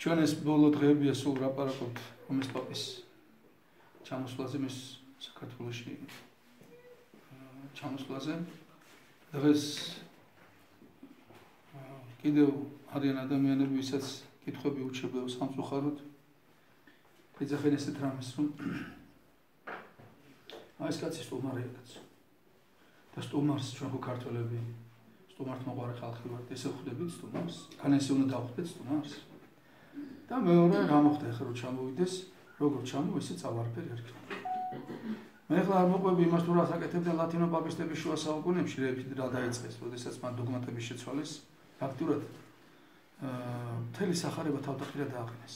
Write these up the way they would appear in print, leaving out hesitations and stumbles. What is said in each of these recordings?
ჩვენ ეს ბოლო დღეებია სულ ვლაპარაკობთ რომის პაპის ჩამოსვლაზე მის საქართველოში ჩამოსვლაზე. დღეს კიდევ არიან ადამიანები, ვისაც კითხვები უჩებია სამწუხაროდ. ეძახენ ესეთ რამეს, რომ ეს კაცი სტუმარია კაცი. და სტუმარს ჩვენ ხო ქართველები სტუმართ მოყარე ხალხი ვართ, ესე ხვდებით სტუმარს? ან ესე უნდა დავხვდეთ სტუმარს? და მეორე რა მოხდა ახლა რომ ჩამოვიდეს, როგორ ჩამო, ისე წავარფერი არ იქნება. მე ახლა არ მოყვები იმას თუ რა საკეთებდნენ ლათინო პაპისტების შუა საუკუნეებში, რა დაიწყეს, როდესაც მან დოგმატების შეცვალეს, ფაქტურად მთელი სახარება თავდაპირველად დააყენეს.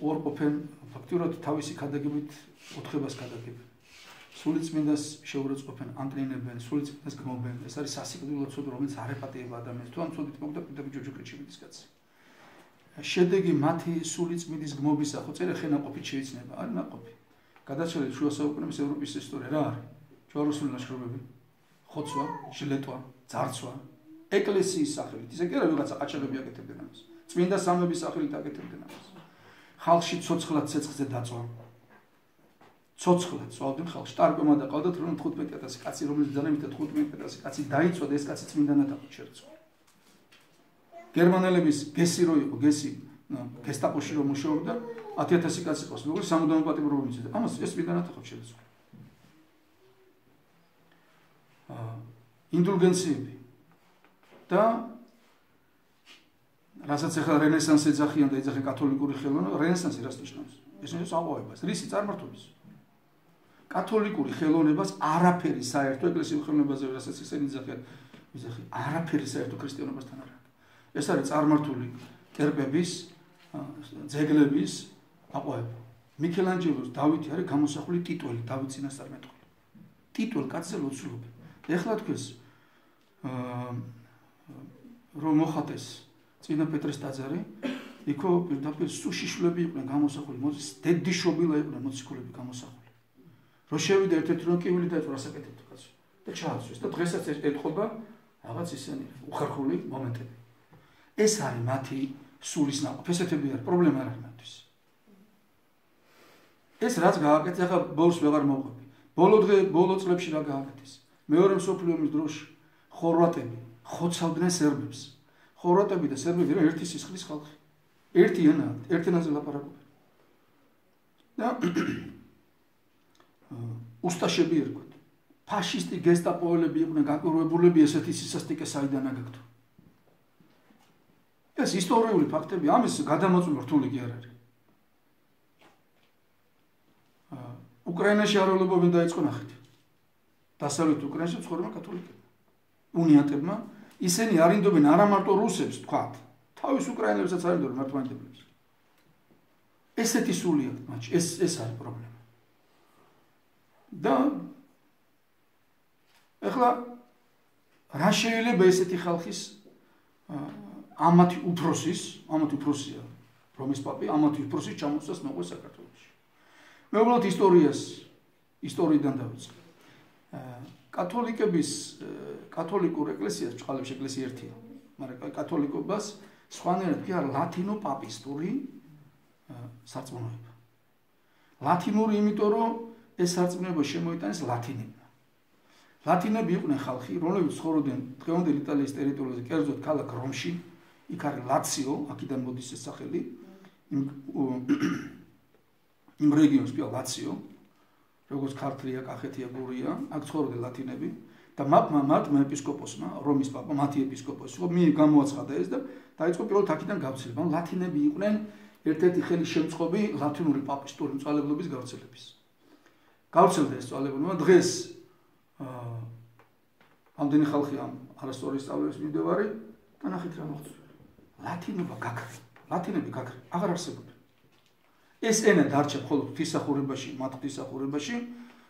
უარყოფენ ფაქტურად თავისი ქადაგებით ოთხებას ქადაგებენ. სულიწმინდას შეურაცხყოფენ, ანტრინებენ, სულიწმინდას გმობენ. ეს არის სასიკვდილო ცოდვა, რომელიც არ ეპატიება ადამიანს. თუ ამ ცოდვით მოგდა პირდაპირ ჯოჯოქეთში მიდის კაცი. შედეგი მათი სულიწმინდის გმობისა ხო წერე ხენაყოფით შეიცნება, არის ნაყოფი. გადაჭრილი შუა საუკუნეების ევროპის ისტორია რა არის? ჯვაროსნული ლაშქრობები, ხოცვა, ჟილეტვა, ძარცვა, ეკლესიის სახელით. ისე კი არა ვიღაცა ყაჩაღები აკეთებდნენ ამას. წმინდა სამების სახელით აკეთებდნენ ამას. ხალხში ცოცხლად ცეცხლზე დაწვა. ცოცხლად წვავდნენ ხალხში. ტარკვემა დაყავდათ რომ 15,000 კაცი, რომელიც ძალებით 15,000 კაცი დაიწვა და ეს კაცი წმინდანად აღჭერწვა. გერმანელების გესი რო იყო, გესი გესტაპოში რომ მუშაობდა, 10,000 კაცი ყავს, როგორც სამუდამო პატიმრობები. ამას ეს წმინდანად აღჭერწვა. ინდულგენციები და რასაც ახლა რენესანსი ეძახიან და ეძახიან კათოლიკური ხელოვნება, რენესანსი რას ნიშნავს? ეს ნიშნავს აყვავებას, რისი წარმართობის. კათოლიკური ხელოვნებას არაფერი საერთო ეკლესიურ ხელოვნებაზე, რასაც ისინი ეძახიან, არაფერი საერთო ქრისტიანობასთან არ აქვს. ეს არის წარმართული კერპების, ძეგლების აყვავება. მიქელანჯელოს დავითი არის გამოსახული ტიტველი, დავით წინასწარმეტყველი. ტიტველ კაცზე ლოცულობენ. ეხლა თქვენს რომ მოხატეს წინა პეტრეს ტაძარი, იქო პირდაპირ სუშიშვლები იყვნენ გამოსახული, დედიშობილა იყვნენ მოციქულები გამოსახული. რო შევიდა ერთ-ერთი რომ კივილი დაეწყო რასაკეთებდა კაცო და ჩააცვეს და დღესაც ეთყობა რაღაც ისენი უხერხული მომენტები. ეს არის მათი სულის ნაყოფი, ესეთები არის, პრობლემა არ არის მათთვის. ეს რაც გააკეთეს, ახლა ბოლოს ვეღარ მოვყვები. ბოლო წლებში რა გააკეთეს? მეორე მსოფლიო ომის დროს ხორვატები ხოცავდნენ სერბებს. ხორვატები და სერბები რა ერთი სისხლის ხალხი. ერთი ენა, ერთ ენაზე ლაპარაკობენ. და უსტაშები ერქვათ. ფაშისტი გესტაპოელები იყვნენ გაკურვებულები, ესეთი სისასტიკე საიდან აგაგდო. ეს ისტორიული ფაქტები, ამის გადამოწმება რთული კი არ არის. უკრაინაში აროლებობენ დაიწყო ნახეთ. დასავლეთ უკრაინაში ცხოვრობენ კათოლიკები. უნიატებმა ისინი არინდობენ არა მარტო რუსებს, თქვათ, თავის უკრაინელებსაც არინდობენ მართლმადიდებლებს. ესეთი სული აქვს მათში, ეს არის პრობლემა. და ეხლა რა შეიძლება ესეთი ხალხის ამათი უფროსია რომის პაპი, ამათი უფროსის ჩამოსვლას მოყვეს საქართველოში. მე უბრალოდ ისტორიიდან დავიწყე. კათოლიკურ ეკლესიას ჭყალებში ეკლესია ერთია, მაგრამ კათოლიკობას სხვანაირად კი არა ლათინო პაპისტური სარწმუნოება. ლათინური, იმიტომ რომ ეს სარწმუნოება შემოიტანეს ლათინებმა. ლათინები იყვნენ ხალხი, რომლებიც ცხოვრობდნენ დღევანდელი იტალიის ტერიტორიაზე, კერძოდ ქალაქ რომში, იქ არის ლაციო, აქედან მოდის ეს სახელი, იმ რეგიონს ქვია ლაციო, როგორც ქართლია, კახეთია, გურია, აქ ცხოვრობდნენ ლათინები და მათმა ეპისკოპოსმა, რომის პაპა, მათი ეპისკოპოსი, გამოაცხადა ეს და დაიწყო პირველად აქედან გავრცელება. ლათინები იყვნენ ერთ-ერთი ხელი შემწყობი ლათინური პაპისტური მწვალებლობის გავრცელების. გავრცელდა ეს მწვალებლობა, დღეს ამდენი ხალხი ამ არასწორი სწავლების მიმდევარი და ნახეთ რა მოხდა. ლათინები გაქრა, აღარ არსებობენ. ეს ენა დარჩა მხოლოდ ღვთისმსახურებაში, მათ ღვთისმსახურებაში,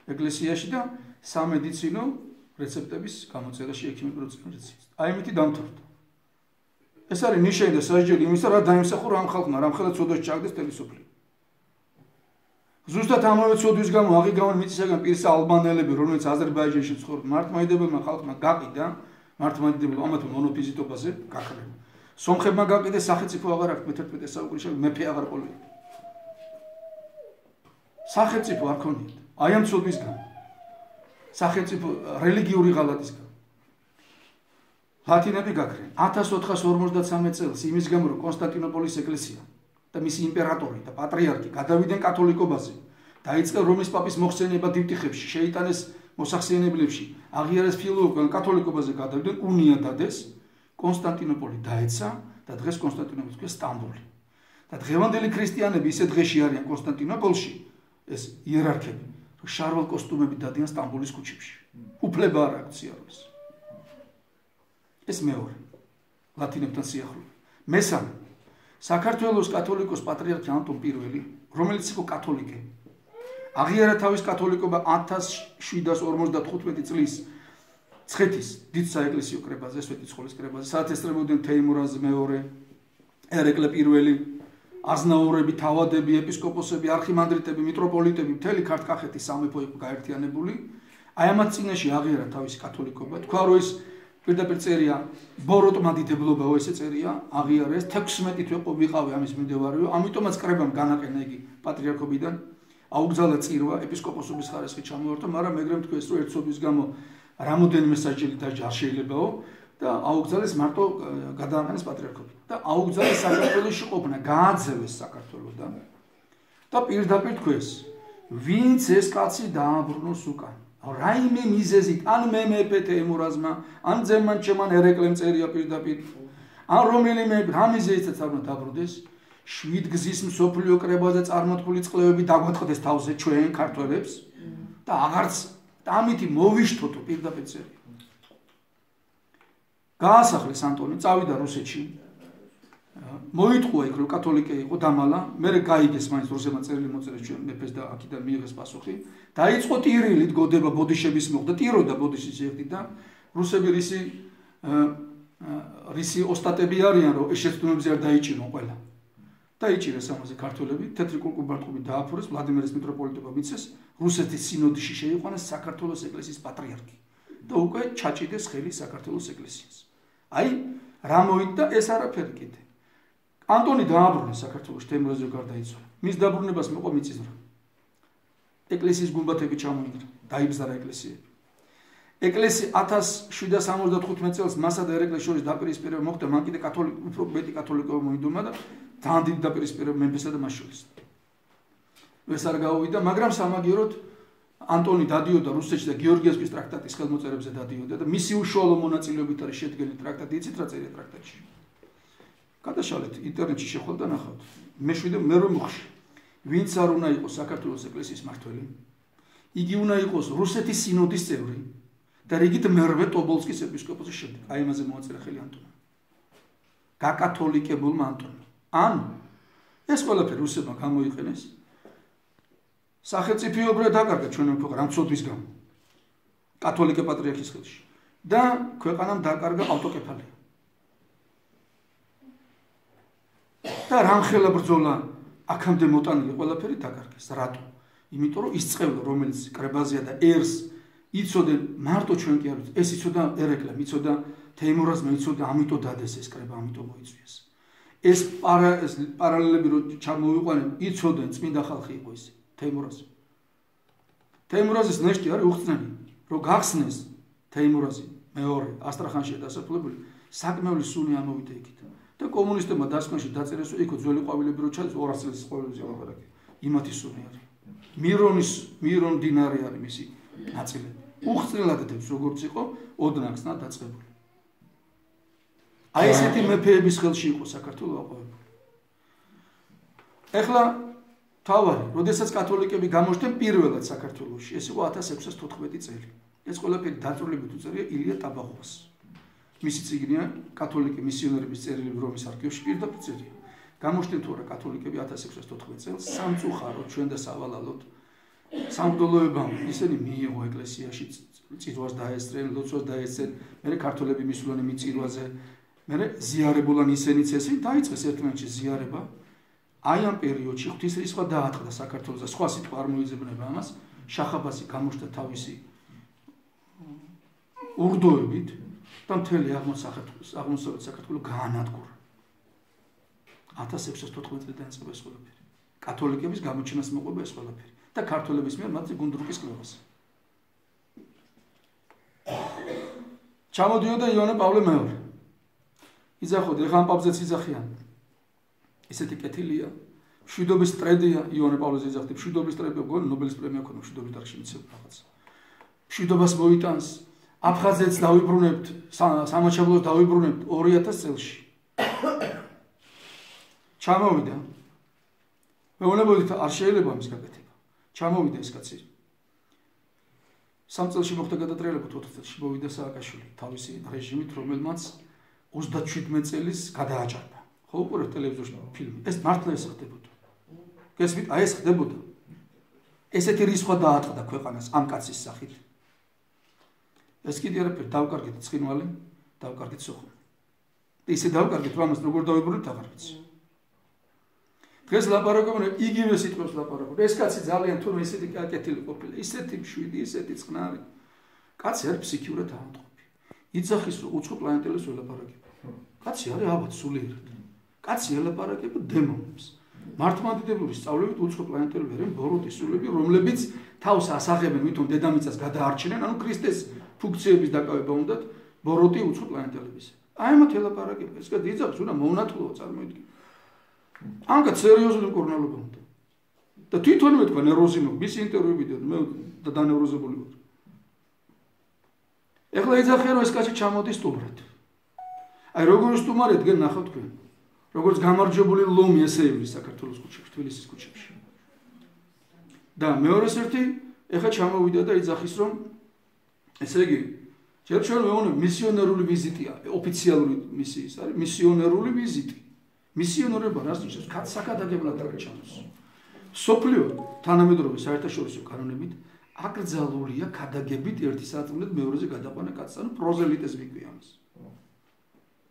ეკლესიაში და სამედიცინო რეცეპტების გამოწერაში, ექიმიკურ რეცეპტებში. აი ამით დამთავრდა. ეს არის ნიშანი და სასჯელი იმისა, რა დაიმსახურა ამ ხალხმა, რამხელა ცოდვაში ჩააგდეს მთელი სოფლიო. ზუსტად ამავე ცოდვის გამო აღიგავენ მიწისაგან პირსა ალბანელები, რომლებიც აზერბაიჯანში ცხოვრობენ, მართლმადიდებელმა ხალხმა გაყიდა, მართლმადიდებელმა ამათ მონოფიზიტობაზე გაქრა. სომხებმა გაყიდეს სახელმწიფო აღარ აქვს მე-11 საუკუნეში მეფე აღარ ყოლია. სახელმწიფო არ ქონიათ. აი ამ ცოდვისგან. სახელმწიფო რელიგიური ღალატისგან. ლათინები გაქრენ 1453 წელს იმის გამო რომ კონსტანტინოპოლის ეკლესია და მისი იმპერატორი და პატრიარქი გადავიდნენ კათოლიკობაზე. დაიწყეს რომის პაპის მოხსენება დიპტიხებში, შეიტანეს მოსახსენებლებში, აღიარეს ფილოუკან კათოლიკობაზე გადავიდნენ, უნია დადეს, კონსტანტინოპოლი დაეცა და დღეს კონსტანტინოპოლი თქვა სტამბოლი. და დღევანდელი ქრისტიანები ისე დღეში არიან კონსტანტინოპოლში, ეს იერარქები, რომ შარვალ კოსტუმებით დადიან სტამბოლის ქუჩებში. უფლება არ აქვს სიარულის. ეს მეორე ლათინებთან სიახლოვე. მესამე საქართველოს კათოლიკოს პატრიარქი ანტონ პირველი, რომელიც იყო კათოლიკე. აღიარა თავის კათოლიკობა 1755 წლის ცხეთის დიდ საეკლესიო კრებაზე, სვეტიცხოვლის კრებაზე, სადაც ესწრებოდნენ თეიმურაზ მეორე, ერეკლე პირველი, აზნაურები, თავადები, ეპისკოპოსები, არქიმანდრიტები, მიტროპოლიტები, მთელი ქართლ-კახეთის სამეფო იყო გაერთიანებული. აი ამათ წინაშე აღიარა თავის კათოლიკობა. თქვა რომ ეს პირდაპირ წერია ბოროტმა დიდებლობაო, ესე წერია, აღიარეს 16 თვე ვიყავი ამის მიმდევარეო, ამიტომაც კრებამ განაყენა იგი პატრიარქობიდან. აუგზავნა წირვა, ეპისკოპოსობის ხარისხი ჩამოართვა, მაგრამ მეგრემ თქვეს, რომ ერთსობის გამო რამოდენიმე საჭირი დაჯა არ შეიძლებაო და აუგზავნეს მარტო გადააყენეს პატრიარქობა. და აუგზავნეს საქართველოში ყოფნა, გააძევეს საქართველოდან. და პირდაპირ თქვეს, ვინც ეს კაცი დააბრუნოს უკან. რაიმე მიზეზით, ან მე მეფე თეიმურაზმა, ან ძემან ჩემან ერეკლემ წერია პირდაპირ, ან რომელიმე რა მიზეზითაც არ უნდა დაბრუნდეს. 7 გზის მსოფლიო კრებაზე წარმოთქმული წყლებები დაგვატყდეს თავზე ჩვენ ქართველებს და აღარც ამითი მოვიშთოთო პირდაპირ წერია. გაასახლეს ანტონი, წავიდა რუსეთში. მოიტყუა იქ რომ კათოლიკე იყო დამალა, მერე გაიგეს მაინც რუსებმა წერილი მოწერეს ჩვენ მეფეს და აქედან მიიღეს პასუხი. დაიწყო ტირილით გოდება ბოდიშების მოხდა, ტიროდა ბოდიშის ერთი და რუსები რისი ოსტატები არიან რომ ეს შეცდომებზე არ დაიჭირონ ყველა. დაიჭირეს ამაზე ქართველები, თეთრი კულკუბარტყობით დააფორეს, ვლადიმერის მიტროპოლიტობა მიცეს, რუსეთის სინოდში შეიყვანეს საქართველოს ეკლესიის პატრიარქი და უკვე ჩაჭიდეს ხელი საქართველოს ეკლესიას. აი, რა მოიტდა ეს არაფერი კიდე. ანტონი დააბრუნეს საქართველოში, თეიმურაზი გარდაიცვალა. მის დაბრუნებას მოყვა მიწისძვრა. ეკლესიის გუმბათები ჩამოინგრა, დაიბზარა ეკლესიები. ეკლესია 1775 წელს მასა და ერეკლეს შორის დაპირისპირება მოხდა, მან კიდე უფრო მეტი კათოლიკობა მოიდომა და ძალიან დიდი დაპირისპირება მემფესა და მას შორის. ეს არ გაუვიდა, მაგრამ სამაგიეროდ ანტონი დადიოდა რუსეთში და გეორგიევსკის ტრაქტატის ხელმოწერებზე დადიოდა და მისი უშუალო მონაწილეობით არის შედგენილი ტრაქტატი, იცით რა წერია ტრაქტატში? გადაშალეთ ინტერნეტში შეხვდეთ და ნახავთ. მე რომ მოხში. ვინც არ უნდა იყოს საქართველოს ეკლესიის მმართველი, იგი უნდა იყოს რუსეთის სინოდის წევრი და რიგით მერვე ტობოლსკის ეპისკოპოსის შემდეგ. აი ამაზე მოაწერა ხელი ანტონმა. გაკათოლიკებულმა ანტონმა. ან ეს ყველაფერი რუსებმა გამოიყენეს სახელმწიფოებრივად დაკარგა ჩვენი ქვეყანა რამცოდვის გამო კათოლიკე პატრიარქის ხელში და ქვეყანამ დაკარგა ავტოკეფალია. და რამხელა ბრძოლა აქამდე მოტანილი ყველაფერი დაკარგეს. რატო? იმიტომ რომ ის წყევლა რომელიც კრებაზია და ერს იცოდნენ მარტო ჩვენ კი არ ვიცით, ეს იცოდა ერეკლემ, იცოდა თეიმურაზმა, იცოდა ამიტომ დადეს ეს კრება, ამიტომ მოიწვიეს. ეს პარალელები რო ჩამოვიყვანენ, იცოდნენ წმინდა ხალხი იყო ეს თეიმურაზი. თეიმურაზის ნეშტი არის უხსნელი, რომ გახსნეს თეიმურაზი მეორე ასტრახანში დასაფლებული, საკმეული სუნი ამოვიდა იქით. და კომუნისტებმა დასკვნაში დაწერეს, რომ იქ ძველი ყვავილები რო ჩადის 200 წელს ყვავილებზე ლაპარაკი. იმათი სუნი არის. მირონ დინარი არის მისი ნაწილები. უხსნელად ეთებს როგორც იყო ოდნახსნა დაწყებული. აი ესეთი მეფეების ხელში იყო საქართველო აყვავებული. ეხლა თავარი, როდესაც კათოლიკები გამოჩნდნენ პირველად საქართველოში, ეს იყო 1614 წელი. ეს ყველაფერი დაწვრილებით უწერია ილია ტაბაღოვას. მისი წიგნია კათოლიკე მისიონერების წერილები რომის არქივში პირდაპირ წერია. გამოჩნდნენ თუ არა კათოლიკები 1614 წელს სამწუხაროდ ჩვენ და სავალალოდ სამღვდელოებამ ისინი მიიღო ეკლესიაში წირვას დაესწრენ, ლოცვას დაესწრენ, მერე ქართველები მისულან მიწირვაზე, მერე ზიარებულან ისინიც ესე დაიწყეს ერთმანეთში ზიარება. აი ამ პერიოდში ღვთისრისხვა დაატყდა საქართველოს და სხვა სიტყვა არ მოიძებნება ამას. შახაბასი გამოჩნდა თავისი ურდოებით და მთელი აღმოსავლეთ საქართველო გაანადგურა. 1614 წლიდან იწყება ეს ყველაფერი. კათოლიკების გამოჩენას მოყვება ეს ყველაფერი და ქართველების მიერ მათი გუნდრუკის კლებას. ჩამოდიოდა იოანე პავლე მეორე. იძახოდა, ეხლა ამ პაპზეც იძახიან. ესეთი კეთილია, მშვიდობის ტრედია, იოანე პავლეზე იძახდა, მშვიდობის ტრედია, გონი ნობელის პრემია ქონდა მშვიდობის დარგში მიცემ რაღაც. მშვიდობას მოიტანს, აფხაზეთს დავიბრუნებთ, სამაჩაბლოს დავიბრუნებთ 2000 წელში. ჩამოვიდა. მეუბნებოდით არ შეიძლება ამის გაკეთება. ჩამოვიდა ეს კაცი. 3 წელში მოხდა გადატრიალება 4 წელში მოვიდა სააკაშვილი თავისი რეჟიმით, რომელმაც 37 წელის გადააჭარბა. ხო უყურებთ ტელევიზორში ფილმი. ეს მართლა ეს ხდებოდა. გესმით, აი ეს ხდებოდა. ესეთი რისხვა დაატყდა ქვეყანას ამ კაცის სახით. ეს კიდე არაფერი დავკარგეთ ცხინვალი, დავკარგეთ სოხუმი. ისე დავკარგეთ, რომ ამას როგორ დავიბრუნებთ აღარ ვიცი. დღეს ლაპარაკობენ, იგივე სიტყვებს ლაპარაკობენ. ეს კაცი ძალიან თურმე ისეთი კაკეთილი ყოფილა, ისეთი მშვიდი, ისეთი წყნარი. კაცი არ ფსიქიურად დაამტყობი. იძახის, რომ უცხო პლანეტელებს ველაპარაკება. კაცი არის ალბათ სულიერად. კაცი ელაპარაკება დემონებს. მართლმადიდებლური სწავლებით უცხო პლანეტელები არიან ბოროტი სულები, რომლებიც თავს ასაღებენ, ვითომ დედამიწას გადაარჩენენ, ანუ ქრისტეს ფუნქციების დაკავება უნდათ ბოროტი უცხო პლანეტელების. აი მათ ელაპარაკება. ეს კაცი იძახის, უნდა მოუნათლოა წარმოიდგინე. ამგა სერიოზული მკურნალობა უნდა. და თვითონვე თქვა ნეროზინო, მის ინტერვიუებიდან მე დანევროზებული ვარ. ეხლა იძახიან, რომ ეს კაცი ჩამოდის სტუმრად. აი როგორ სტუმარი დგენ ნახავთ თქვენ. როგორც გამარჯვებული ლომი ესეები საქართველოს ქუჩებში, თბილისის ქუჩებში. და მეორეს ერთი ეხლა ჩამოვიდა და იძახის, რომ ესე იგი, ჯერ ჩვენ ვეუბნები მისიონერული ვიზიტია, ოფიციალური მისიის არის მისიონერული ვიზიტი. მისიონერობა რას ნიშნავს? საკადაგებლად დარჩენს. სოფლიო თანამედროვე საერთაშორისო კანონებით აკრძალულია ქადაგებით ერთი საწმუნდად მეორეზე გადაყვანა კაცს, ანუ პროზელიტეს ვიკვი ამას.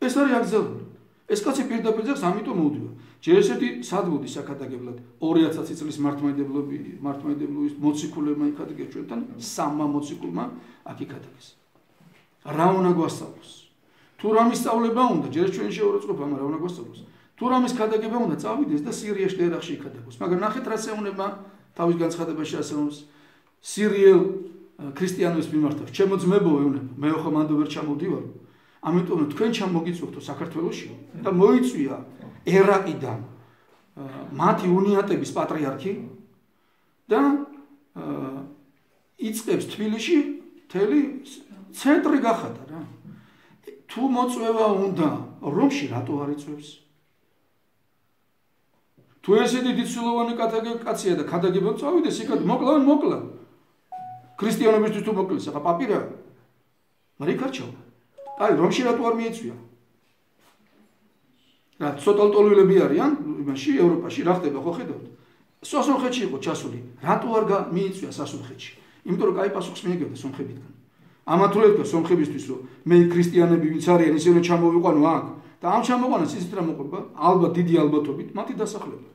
ეს არის აკრძალული. ეს კაცი პირდაპირ ძახს, ამიტომ მოვდივა. ჯერ ესეთი სადმოდი საკადაგებლად 2000 წლის მართლმადიდებლობის მოციქულებმა იქადაგეს ჩვენთან, 3 მოციქულმა აქ იქადაგეს. რა უნდა გვასწავლოს? თუ რამის სწავლება უნდა, ჯერ ჩვენ შეურაცხყოფა, მაგრამ რა უნდა გვასწავლოს? თუ რამის ქადაგება უნდა წავიდეს და სირიაში და ერაყში იქადაგოს. მაგრამ ნახეთ რა ეუბნება თავის განცხადებაში ასეულს სირიელ ქრისტიანებს მიმართ. ჩემო ძმებო ეუბნება, მე ხო მანდ ვერ ჩამოვდივარ. ამიტომ თქვენ ჩამოგიწვევთო საქართველოში და მოიწვია ერაყიდან მათი უნიატების პატრიარქი და იწყებს თბილისში მთელი ცენტრი გახადა რა. თუ მოწვევა უნდა, რომში რატო არ იწვევს? თუ ესეთი დიდწილოვანი კაცია და ქადაგება წავიდეს იქად, მოკლა. ქრისტიანობისთვის თუ მოკლეს, ახლა პაპირა. მაგრამ იქ არ ჩავა. აი, რომში რატო არ მიეწვია? რა, ცოტალტოლვილები არიან იმაში, ევროპაში, რა ხდება, ხო ხედავთ? სომხეთში იყო ჩასული. რატო არ მიეწვია სასომხეთში? იმიტომ რომ კაი პასუხს მიიღებდა სომხებიდან. ამათულეთქა სომხებისთვის, რომ მე ქრისტიანები ვინც არიან, ისინი ჩამოვიყვანო აქ და ამ ჩამოყვანას ისეთ რა მოყვება, ალბათ დიდი ალბათობით მათი დასახლება.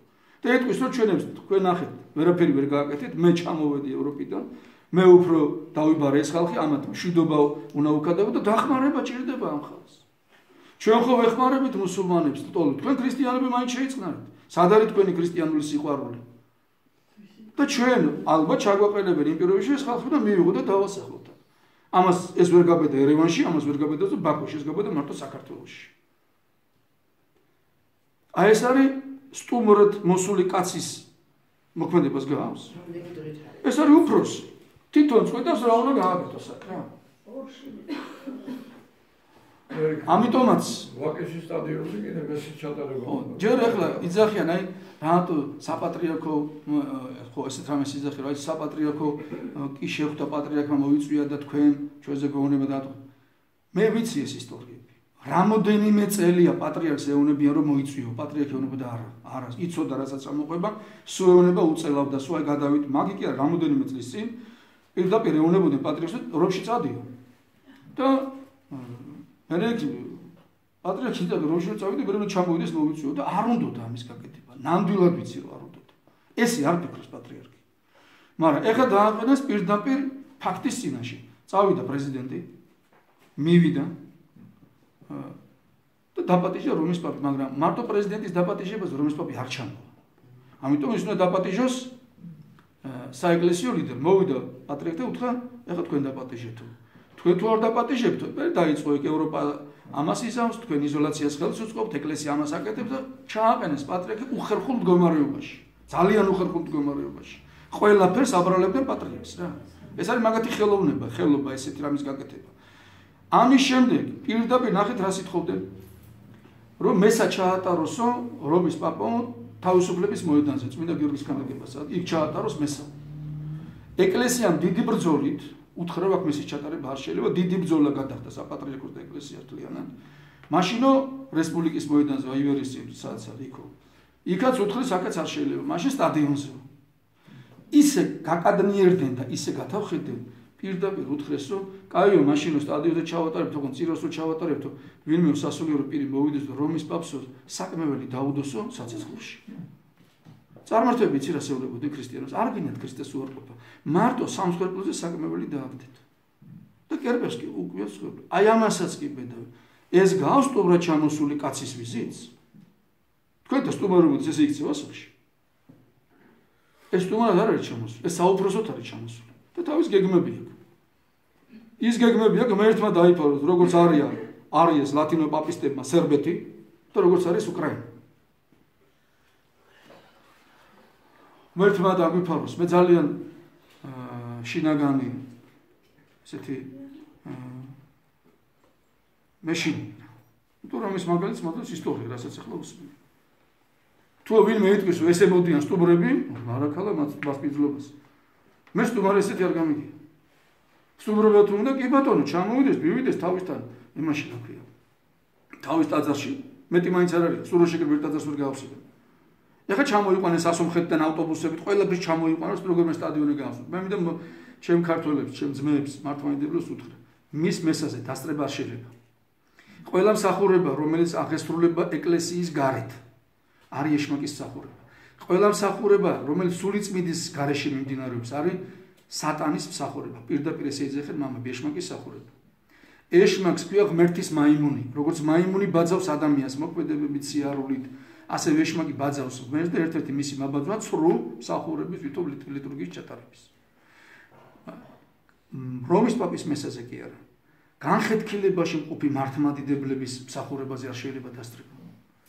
და ეთქვის, რომ ჩვენებს თქვენ ნახეთ, ვერაფერი ვერ გააკეთეთ, მე ჩამოვედი ევროპიდან, მე უფრო დავიბარე ეს ხალხი, ამათ მშვიდობა უნდა უკადავო და დახმარება ჭირდება ამ ხალხს. ჩვენ ხო ვეხმარებით მუსულმანებს, თვითონ თქვენ ქრისტიანები მაინც შეიწყნარეთ. სად არის თქვენი ქრისტიანული სიყვარული? და ჩვენ ალბათ ჩაგვაყენებენ იმ პირობებში ეს ხალხი და მივიღო და დავასახლოთ. ამას ეს ვერ გაბედა ერევანში, ამას ვერ გაბედა ბაქოში, ეს გაბედა მარტო საქართველოში. აი ეს არის სტუმრად მოსული კაცის მოქმედებას გავს. ეს არის უფროსი. თვითონ წვეთავს რა უნდა გააკეთოს აქ რა. ამიტომაც ვაკეში სტადიონზე კიდე მესი ჩატარება. ჯერ ახლა იძახიან აი რატო საპატრიარქო ხო ესეთ რამეს იძახი რა ის საპატრიარქო კი შეხვდა პატრიარქმა მოიწვია და თქვენ ჩვენზე გეუბნება და მე ვიცი ეს ისტორიები. რამოდენიმე წელია პატრიარქს ეუბნებიან რომ მოიწვიო, პატრიარქი ეუბნება და არა, იცოდა რასაც ამოყვება, სულ ეუბნება უწელავდა, სულ აი გადავით, მაგი კი არა რამოდენიმე წლის წინ პირდაპირ ეუბნებოდნენ პატრიარქს რომში წადიო. და მე პატრიარქი და რომში წავიდა, მე ჩამოვიდეს მოვიწვიო და არ უნდოდა ამის გაკეთება. ნამდვილად ვიცი რომ არ უნდოდა. ესე არ ფიქრობს პატრიარქი. მაგრამ ეხლა დააყენეს პირდაპირ ფაქტის წინაშე. წავიდა პრეზიდენტი, მივიდა და დაპატიჟა რომის პაპი, მაგრამ მარტო პრეზიდენტის დაპატიჟებას რომის პაპი არ ჩამოვა. ამიტომ ის უნდა დაპატიჟოს საეკლესიო ლიდერი. მოვიდა პატრიარქი და უთხრა, ეხლა თქვენ დაპატიჟებთ. თქვენ თუ არ დაპატიჟებთ, დაიწყო ეგ ევროპა ამას იზამს, თქვენ იზოლაციას ხელს უწყობთ, ეკლესია ამას აკეთებს და ჩააყენეს პატრიარქი უხერხულ მდგომარეობაში. ძალიან უხერხულ მდგომარეობაში. ყველაფერს აბრალებდნენ პატრიარქს რა. ეს არის მაგათი ხელობა ესეთი რამის გაკეთება. ამის შემდეგ პირდაპირ ნახეთ რა სიტყობდნენ, რომ მესა ჩაატაროსო რომის პაპო თავისუფლების მოედანზე, წმინდა გიორგის ქანდაკებასა, იქ ჩაატაროს მესა. ეკლესიამ დიდი ბრძოლით უთხრა, აქ მესის ჩატარება არ შეიძლება, დიდი ბრძოლა გადახდა საპატრიარქოს და ეკლესიას თლიანად. მაშინო რესპუბლიკის მოედანზე, აივერისის სადაც არის იქო. იქაც უთხრეს, აქაც არ შეიძლება, მაშინ სტადიონზე. ისე გაკადნიერდნენ და ისე გათავხედდნენ, პირდაპირ უთხრეს, რომ კაიო, მაშინო სტადიონზე ჩავატარებთ, თქო წიროს რო ჩავატარებთ, ვინმე სასულიერო პირი მოვიდეს და რომის პაპსო საკმეველი დაუდოსო საცეცხლოში. წარმართები იცი რასეულებოდნენ ქრისტიანებს, არ გინდათ ქრისტეს უარყოფა. მარტო სამსხვერპლოზე საკმეველი დააგდეთ. და კერპებს კი უკვე სხვები. აი ამასაც კი ბედავი. ეს გავს სტუმრად ჩამოსული კაცის ვიზიტს. თქვენ და სტუმრობოდეს ესე იქცევა სახში. ეს სტუმრად არ არის ჩამოსული, ეს საუფროსოდ არის ჩამოსული. და თავის გეგმები აქვს. ის გეგმები აქვს ღმერთმა დაიფაროს, როგორც არის ლათინო პაპისტებმა სერბეთი და როგორც არის უკრაინა. ღმერთმა დაიფაროს, მე ძალიან შინაგანი ესეთი მეშინი. თუ რომის მაგალითს მოდის ისტორია, რასაც ახლა უსმენ. თუ ვინმე იტყვის, რომ ესე მოდიან სტუმრები, მარაქალა მას პიძლობას. მე სტუმარი ესეთი არ გამიგია. სტუმრობა თუ უნდა კი ბატონო ჩამოვიდეს, მივიდეს თავისთან, იმაში რა ქვია. თავის ტაძარში, მეტი მაინც არ არის, სუროში კი ტაძარს ვერ გავხსნით. ეხლა ჩამოიყვანეს ასომხეთიდან ავტობუსებით, ყველაფერს ჩამოიყვანოს, როგორმე სტადიონი გავხსნით. მე მინდა ჩემ ქართველებს, ჩემ ძმებს, მართლმადიდებლებს უთხრა, მის მესაზე დასწრება არ შეიძლება. ყველა მსახურება, რომელიც აღესრულება ეკლესიის გარეთ, არის ეშმაკის მსახურება. ყველა მსახურება, რომელიც სულიწმიდის გარეშე მიმდინარეობს, არის სატანის მსახურება. პირდაპირ ესე იძახენ მამები, ეშმაკის მსახურება. ეშმაკს ქვია ღმერთის მაიმუნი, როგორც მაიმუნი ბაძავს ადამიანს მოქმედებებით, სიარულით, ასევე ეშმაკი ბაძავს ღმერთს და ერთ-ერთი მისი მაბაძვა ცრუ მსახურების ვითომ ლიტურგიის ჩატარების. რომის პაპის მესაზე კი არა. განხეთქილებაში მყოფი მართლმადიდებლების მსახურებაზე არ შეიძლება დასწრება.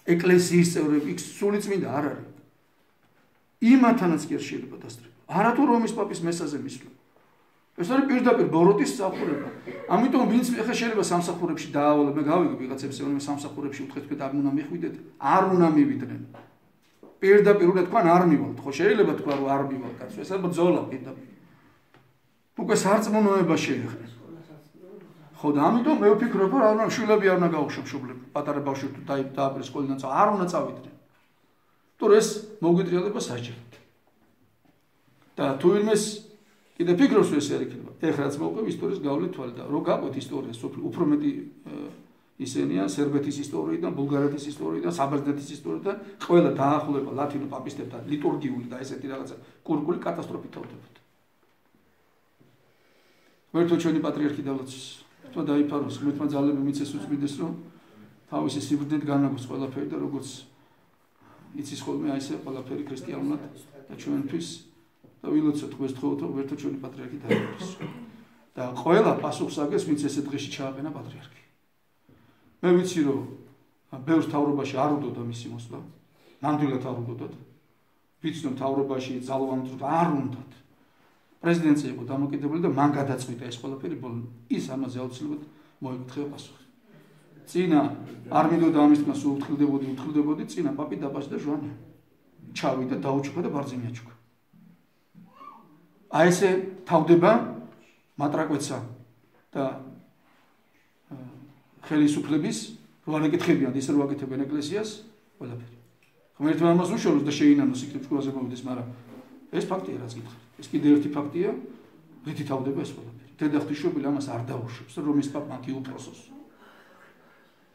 ეკლესიის წევრები იქ სულიწმინდა არ არის. იმათანაც კი არ შეიძლება დასწრება. არათუ რომის პაპის მესაზე მისვლა. ეს არის პირდაპირ ბოროტის მსახურება. ამიტომ ვინც ეხლა შეიძლება სამსახურებში დაავალო, მე გავიგე ვიღაცებს ეუბნები სამსახურებში უთხრეთ, თქვენ არ უნდა მიხვიდეთ, არ უნდა მივიდნენ. პირდაპირ უნდა თქვან არ მივალთ, ხო შეიძლება თქვა რომ არ მივალთ, კაცო, ეს არის ბრძოლა პირდაპირ. უკვე სარწმუნოება შეეხება. ხო და ამიტომ მე ვფიქრობ, რომ არ უნდა შვილები არ უნდა გაუშვან მშობლები, პატარა ბავშვი თუ დააპრეს სკოლიდან არ უნდა წავიდნენ. თუ ეს მოგვიტრიალება საჭიროდ. და თუ ვინმეს კიდე ფიქრობს რომ ეს არ იქნება. ეხლაც მოვყევ ისტორიის გავლით თვალე და რო გაყვეთ ისტორიას, უფრო მეტი ისენია სერბეთის ისტორიიდან, ბულგარეთის ისტორიიდან, საბერძნეთის ისტორიიდან, ყველა დაახლოება ლათინო პაპისტებთან ლიტურგიული და ესეთი რაღაცა კურკული კატასტროფით თავდებოდა. ვერთო ჩვენი პატრიარქი დავლოცის თვა დაიფაროს, ღმერთმა ძალები მიცეს უწმინდეს რომ თავისი სიბრდნით განაგოს ყველაფერი და როგორც იცის ხოლმე აი ესე ყველაფერი ქრისტიანულად და ჩვენთვის და ვილოცოთ გვესთხოვოთ ვერთო ჩვენი პატრიარქი დაიფაროს. და ყველა პასუხს აგეს ვინც ესე დღეში ჩააყენა პატრიარქი. მე ვიცი რომ ბევრ თავრობაში არ უდოდა მისი მოსვლა, ნამდვილად არ უდოდათ. ვიცი რომ თავრობაში ძალოვანად არ უნდათ. პრეზიდენტი იყო დამოკიდებული და მან გადაწყვიტა ეს ყველაფერი ბოლო. ის ამაზე აუცილებლად მოეკითხება პასუხი. წინა არ მინდოდა ამის თქმა სულ უთხილდებოდი, წინა პაპი დაბაჭდა ჟვანე. ჩავიდა, დაუჩუქა და ბარძიმი აჩუქა. აი ესე თავდება მატრაკვეცა და ხელისუფლების რო არ ეკითხებიან, ისე რო აკეთებენ ეკლესიას, ყველაფერი. ღმერთმა ამას უშოროს და შეინანოს იქნებ სკოლაზე მოვიდეს, მაგრამ ეს ფაქტია რაც გითხრათ. ეს კიდე ერთი ფაქტია, რითი თავდება ეს ყველაფერი. დედა ღვთისმშობელი ამას არ დაუშვებს, რომის პაპმა კი უპროსოს.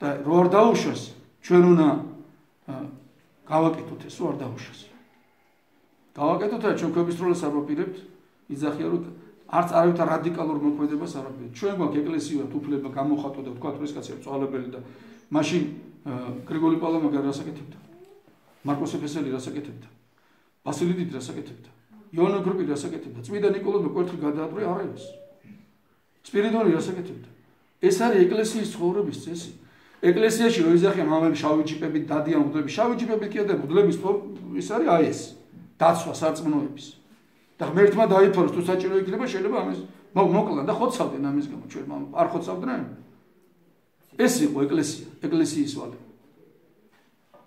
და რო არ დაუშვას, ჩვენ უნდა გავაკეთოთ ეს, რო არ დაუშვას. გავაკეთოთ და ჩვენ ქვებისროლეს არ ვაპირებთ, იძახია რომ არც არავითარ რადიკალურ მოქმედებას არ აპირებთ. ჩვენ გვაქვს ეკლესიურად უფლება გამოხატო და ვთქვათ რომ ეს კაცი წვალებელი და მაშინ გრიგოლი პალამაგარი რას აკეთებდა? მარკოს ეფესელი რას აკეთებდა? ბასილი დიდი რას აკეთებდა? იოანე გრიპი რას აკეთებდა? წმინდა ნიკოლოზმა კვერთხი გადაატრია არაერს. სპირიდონი რას აკეთებდა? ეს არის ეკლესიის ცხოვრების წესი. ეკლესიაში რო იზახიან მამები შავი ჯიპებით დადიან მღვდლები, შავი ჯიპებით კი და მღვდლების ის არის აი ეს დაცვა სარწმუნოების. და ღმერთმა დაიფოროს თუ საჭირო იქნება შეიძლება ამის მოკლან და ხოცავდნენ ამის გამო ჩვენ არ ხოცავდნენ. ეს იყო ეკლესია, ეკლესიის ვალი.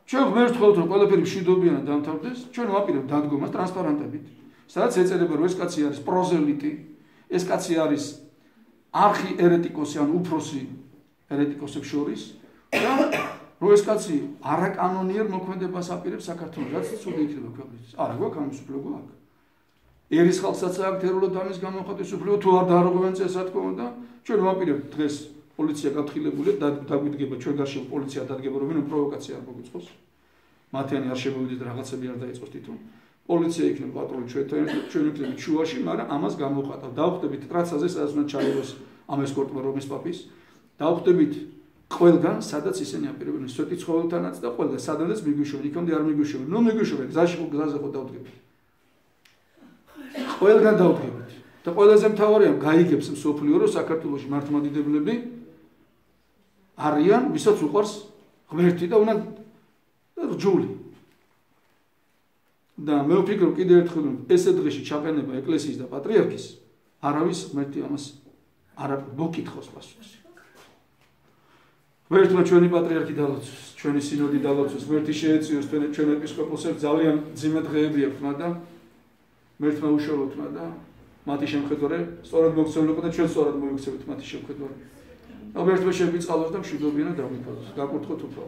ჩვენ ღმერთს ხოვთ რომ ყველაფერი მშვიდობიანად დამთავრდეს, ჩვენ ვაპირებთ დადგომას ტრანსპარანტებით. სადაც ეწერება რომ ეს კაცი არის პროზელიტი, ეს კაცი არის არქი ერეტიკოსი ან უფროსი ერეტიკოსებს შორის და რომ ეს კაცი არაკანონიერ მოქმედებას აპირებს საქართველოს, რაც ცუდი იქნება ქვეყნისთვის. არა გვაქვს ამის უფლება აქვს. ერის ხალხსაც აქვს ეროვნულ ამის გამოხატვის უფლება, თუ არ დაარღვევენ წესს, რა თქმა უნდა, ჩვენ ვაპირებთ დღეს პოლიცია გაფრთხილებულია, დაგვიდგება ჩვენ გარშემო პოლიცია დადგება, რომ ვინმე პროვოკაცია არ მოგიწყოს. მათიანი არ შემოვიდეს და რაღაცები არ დაიწყოს თვითონ. პოლიცია იქნება პატრული ჩვენ ვიქნებით შუაში, მაგრამ ამას გამოვხატავ. დავხვდებით ტრაცაზე, სადაც უნდა ჩაიღოს ამ ესკორტმა რომის პაპის. დავხვდებით ყველგან, სადაც ისინი აპირებენ სვეტი ცხოველთანაც და ყველგან, სადაც მიგვიშვენ, იქამდე არ მიგვიშვენ. ნუ მიგვიშვენ, გზაზე ხო დავდგებით. ყველგან დავდგებით. და ყველაზე მთავარია, გაიგებს მსოფლიო, რომ საქართველოში მართლმადიდებლები არიან, ვისაც უყვარს ღმერთი და უნდა რჯული. და მე ვფიქრობ კიდევ ერთხელ ესე დღეში ჩაყენება ეკლესიის და პატრიარქის არავის ღმერთი ამას არ მოგკითხოს პასუხს. ღმერთმა ჩვენი პატრიარქი დალოცოს, ჩვენი სინოდი დალოცოს, ღმერთი შეეწიოს ჩვენ ეპისკოპოსებს ძალიან ძიმე დღეები აქვს, მაგრამ ღმერთმა უშუალოდ და მათი შემხედვარე სწორად მოგცემლიყო და ჩვენ სწორად მოიქცევით მათი შემხედვარე. ღმერთმა შეგვიწყალოს და მშვიდობიანად დაგვიფაროს. გაკურთხოთ უფრო.